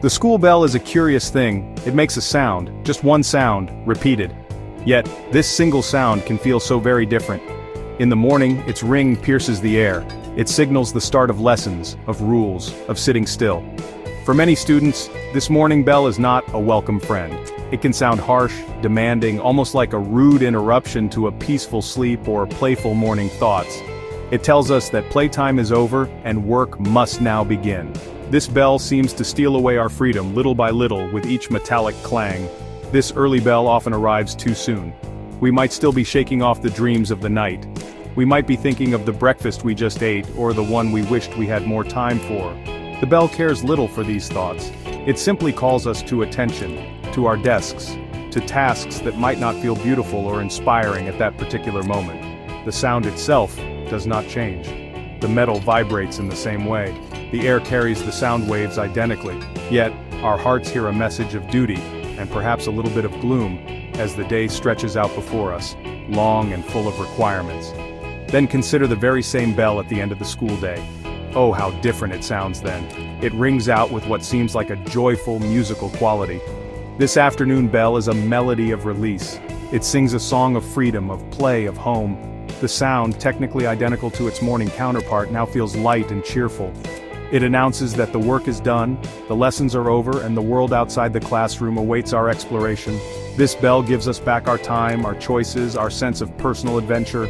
The school bell is a curious thing. It makes a sound, just one sound, repeated. Yet, this single sound can feel so very different. In the morning, its ring pierces the air. It signals the start of lessons, of rules, of sitting still. For many students, this morning bell is not a welcome friend. It can sound harsh, demanding, almost like a rude interruption to a peaceful sleep or playful morning thoughts. It tells us that playtime is over and work must now begin. This bell seems to steal away our freedom little by little with each metallic clang. This early bell often arrives too soon. We might still be shaking off the dreams of the night. We might be thinking of the breakfast we just ate or the one we wished we had more time for. The bell cares little for these thoughts. It simply calls us to attention, to our desks, to tasks that might not feel beautiful or inspiring at that particular moment. The sound itself does not change. The metal vibrates in the same way. The air carries the sound waves identically. Yet, our hearts hear a message of duty, and perhaps a little bit of gloom, as the day stretches out before us, long and full of requirements. Then consider the very same bell at the end of the school day. Oh, how different it sounds then. It rings out with what seems like a joyful musical quality. This afternoon bell is a melody of release. It sings a song of freedom, of play, of home. The sound, technically identical to its morning counterpart, now feels light and cheerful. It announces that the work is done, the lessons are over, and the world outside the classroom awaits our exploration. This bell gives us back our time, our choices, our sense of personal adventure.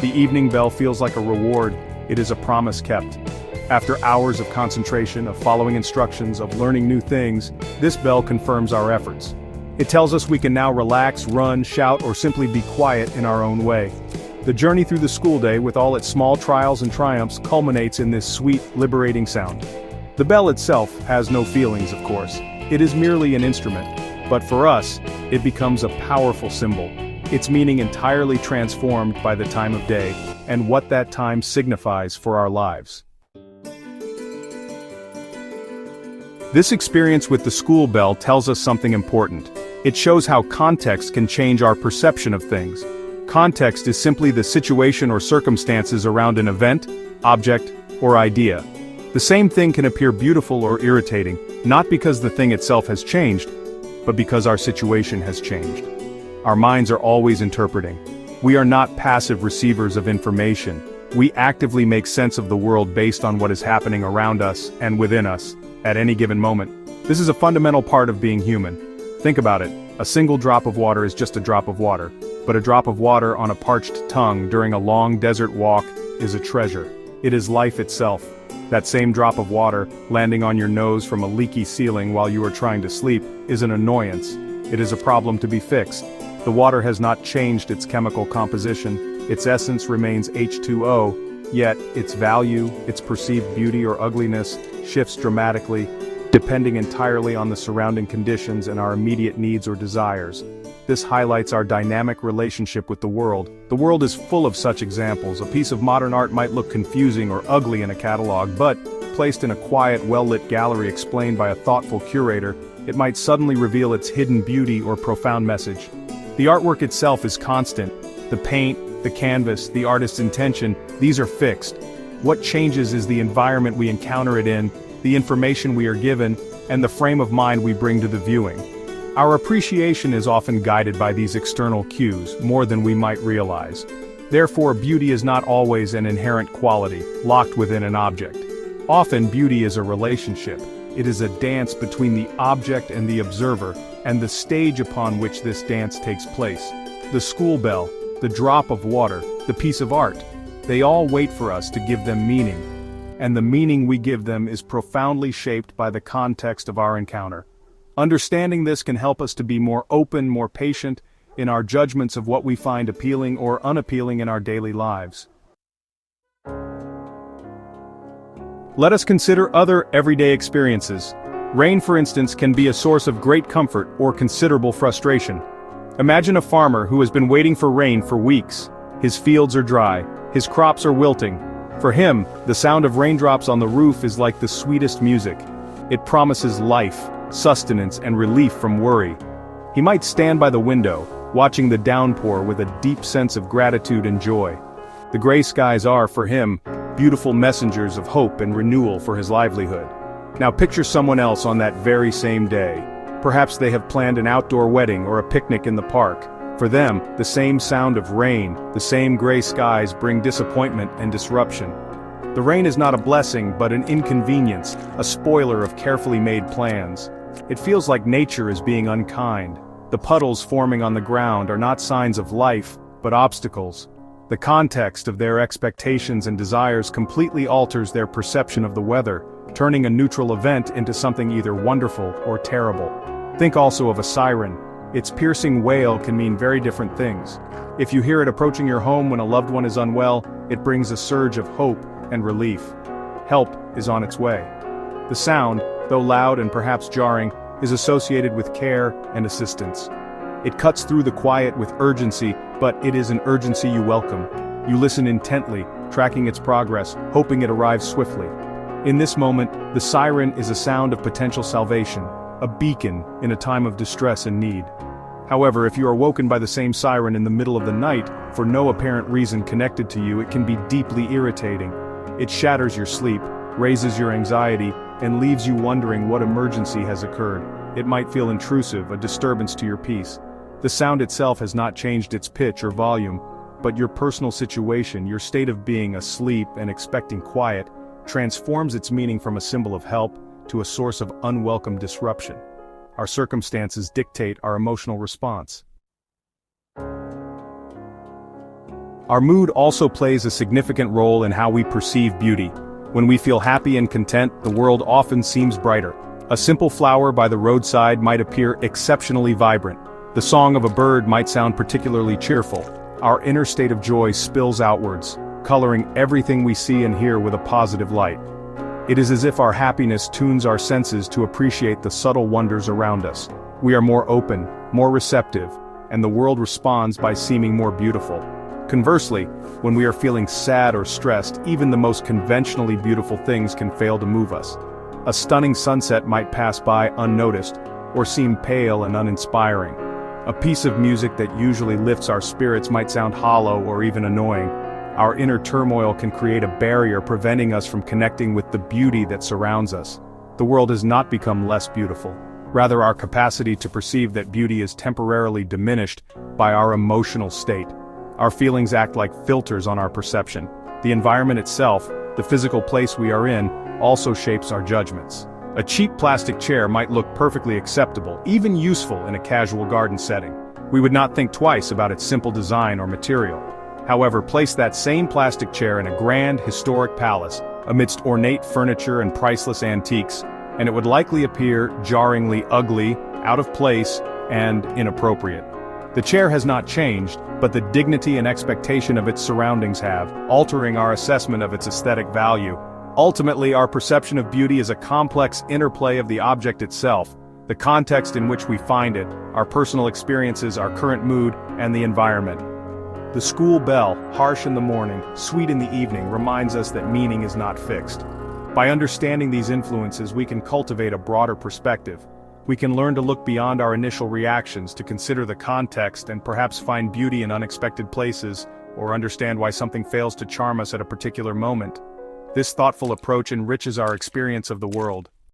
The evening bell feels like a reward. It is a promise kept. After hours of concentration, of following instructions, of learning new things, this bell confirms our efforts. It tells us we can now relax, run, shout, or simply be quiet in our own way. The journey through the school day, with all its small trials and triumphs, culminates in this sweet, liberating sound. The bell itself has no feelings, of course. It is merely an instrument. But for us, it becomes a powerful symbol. Its meaning entirely transformed by the time of day, and what that time signifies for our lives. This experience with the school bell tells us something important. It shows how context can change our perception of things. Context is simply the situation or circumstances around an event, object, or idea. The same thing can appear beautiful or irritating, not because the thing itself has changed, but because our situation has changed. Our minds are always interpreting. We are not passive receivers of information. We actively make sense of the world based on what is happening around us and within us at any given moment. This is a fundamental part of being human. Think about it. A single drop of water is just a drop of water, but a drop of water on a parched tongue during a long desert walk is a treasure. It is life itself. That same drop of water, landing on your nose from a leaky ceiling while you are trying to sleep, is an annoyance. It is a problem to be fixed. The water has not changed its chemical composition. Its essence remains H2O, yet its value, its perceived beauty or ugliness, shifts dramatically, depending entirely on the surrounding conditions and our immediate needs or desires. This highlights our dynamic relationship with the world. The world is full of such examples. A piece of modern art might look confusing or ugly in a catalog, but, placed in a quiet, well-lit gallery explained by a thoughtful curator, it might suddenly reveal its hidden beauty or profound message. The artwork itself is constant. The paint, the canvas, the artist's intention, these are fixed. What changes is the environment we encounter it in, the information we are given, and the frame of mind we bring to the viewing. Our appreciation is often guided by these external cues, more than we might realize. Therefore, beauty is not always an inherent quality, locked within an object. Often, beauty is a relationship. It is a dance between the object and the observer, and the stage upon which this dance takes place. The school bell, the drop of water, the piece of art, they all wait for us to give them meaning. And the meaning we give them is profoundly shaped by the context of our encounter. Understanding this can help us to be more open, more patient, in our judgments of what we find appealing or unappealing in our daily lives. Let us consider other everyday experiences. Rain, for instance, can be a source of great comfort or considerable frustration. Imagine a farmer who has been waiting for rain for weeks. His fields are dry, his crops are wilting. For him, the sound of raindrops on the roof is like the sweetest music. It promises life, sustenance, and relief from worry. He might stand by the window, watching the downpour with a deep sense of gratitude and joy. The gray skies are, for him, beautiful messengers of hope and renewal for his livelihood. Now picture someone else on that very same day. Perhaps they have planned an outdoor wedding or a picnic in the park. For them, the same sound of rain, the same gray skies bring disappointment and disruption. The rain is not a blessing but an inconvenience, a spoiler of carefully made plans. It feels like nature is being unkind. The puddles forming on the ground are not signs of life, but obstacles. The context of their expectations and desires completely alters their perception of the weather, turning a neutral event into something either wonderful or terrible. Think also of a siren. Its piercing wail can mean very different things. If you hear it approaching your home when a loved one is unwell, it brings a surge of hope and relief. Help is on its way. The sound, though loud and perhaps jarring, is associated with care and assistance. It cuts through the quiet with urgency, but it is an urgency you welcome. You listen intently, tracking its progress, hoping it arrives swiftly. In this moment, the siren is a sound of potential salvation, a beacon in a time of distress and need. However, if you are woken by the same siren in the middle of the night, for no apparent reason connected to you, it can be deeply irritating. It shatters your sleep, raises your anxiety, and leaves you wondering what emergency has occurred. It might feel intrusive, a disturbance to your peace. The sound itself has not changed its pitch or volume, but your personal situation, your state of being asleep and expecting quiet, transforms its meaning from a symbol of help to a source of unwelcome disruption. Our circumstances dictate our emotional response. Our mood also plays a significant role in how we perceive beauty. When we feel happy and content, the world often seems brighter. A simple flower by the roadside might appear exceptionally vibrant. The song of a bird might sound particularly cheerful. Our inner state of joy spills outwards, coloring everything we see and hear with a positive light. It is as if our happiness tunes our senses to appreciate the subtle wonders around us. We are more open, more receptive, and the world responds by seeming more beautiful. Conversely, when we are feeling sad or stressed, even the most conventionally beautiful things can fail to move us. A stunning sunset might pass by unnoticed, or seem pale and uninspiring. A piece of music that usually lifts our spirits might sound hollow or even annoying. Our inner turmoil can create a barrier preventing us from connecting with the beauty that surrounds us. The world has not become less beautiful. Rather, our capacity to perceive that beauty is temporarily diminished by our emotional state. Our feelings act like filters on our perception. The environment itself, the physical place we are in, also shapes our judgments. A cheap plastic chair might look perfectly acceptable, even useful in a casual garden setting. We would not think twice about its simple design or material. However, place that same plastic chair in a grand, historic palace, amidst ornate furniture and priceless antiques, and it would likely appear jarringly ugly, out of place, and inappropriate. The chair has not changed, but the dignity and expectation of its surroundings have, altering our assessment of its aesthetic value. Ultimately, our perception of beauty is a complex interplay of the object itself, the context in which we find it, our personal experiences, our current mood, and the environment. The school bell, harsh in the morning, sweet in the evening, reminds us that meaning is not fixed. By understanding these influences, we can cultivate a broader perspective. We can learn to look beyond our initial reactions, to consider the context and perhaps find beauty in unexpected places, or understand why something fails to charm us at a particular moment. This thoughtful approach enriches our experience of the world,